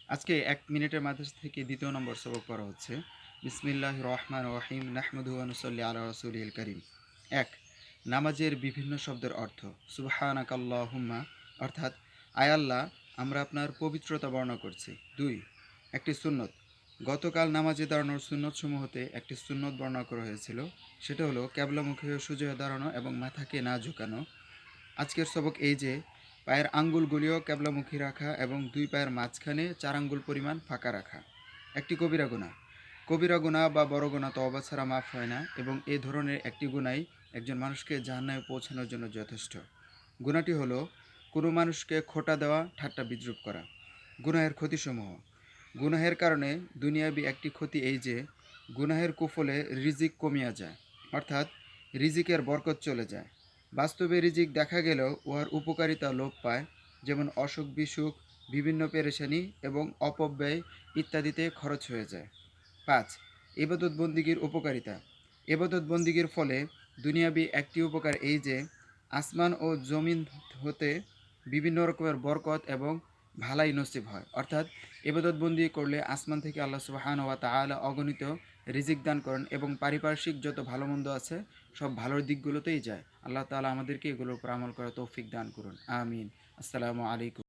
আজকে ১ মিনিটের মাদ্রাস থেকে দ্বিতীয় নম্বর সবক পড়া হচ্ছে। বিসমিল্লাহির রহমানির রহিম নাহমাদুহু ওয়া নুসাল্লি আলা রাসূলিল কারীম। ১ নামাজের বিভিন্ন শব্দের অর্থ। সুবহানাকাল্লাহুম্মা অর্থাৎ আয় আল্লাহ, আমরা আপনার পবিত্রতা বর্ণনা করছি। ২ একটি সুন্নত। গতকাল নামাজে দাঁড়ানোর সুন্নতসমূহতে একটি সুন্নত বর্ণনা করা হয়েছিল। সেটা হলো ক্যাবলামুখী ও সোজা হয়ে দাঁড়ানো এবং মাথাকে না ঝুঁকানো। আজকের সবক এই যে পায়ের আঙ্গুলগুলিও ক্যাবলামুখী রাখা এবং দুই পায়ের মাঝখানে ৪ আঙ্গুল পরিমাণ ফাঁকা রাখা। একটি কবিরা গুনাহ। কবিরা গুনাহ বা বড় গুনাহ তওবা ছাড়া মাফ হয় না এবং এ ধরনের একটি গুনাহই একজন মানুষকে জাহান্নামে পৌঁছানোর জন্য যথেষ্ট। গুনাহটি হলো কোনো মানুষকে খোঁটা দেওয়া, ঠাট্টা বিদ্রূপ করা। গুনাহের ক্ষতিসমূহ। গুনাহের কারণে দুনিয়াবি একটি ক্ষতি এই যে গুনাহের কুফলে রিজিক কমিয়া যায়, অর্থাৎ রিজিকের বরকত চলে যায়। বাস্তবে রিজিক দেখা গেলেও উহার উপকারিতা লোপ পায়, যেমন অসুখ বিসুখ, বিভিন্ন পেরেশানি এবং অপব্যয় ইত্যাদিতে খরচ হয়ে যায়। ৫ ইবাদত বন্দিগির উপকারিতা। ইবাদত বন্দিগির ফলে দুনিয়াবি একটি উপকার এই যে আসমান ও জমিন হতে বিভিন্ন রকমের বরকত এবং ভালাই নসিব হয়, অর্থাৎ ইবাদত বন্দি করলে আসমান থেকে আল্লাহ সুবহানাহু ওয়া তাআলা অগণিত রিজিক দান করেন এবং পারিপার্শ্বিক যত ভালো মন্দ আছে সব ভালোর দিকগুলোতেই যায়। আল্লাহ তাআলা আমাদেরকে এগুলোর উপর আমল করার তৌফিক দান করুন। আমিন। আসসালামু আলাইকুম।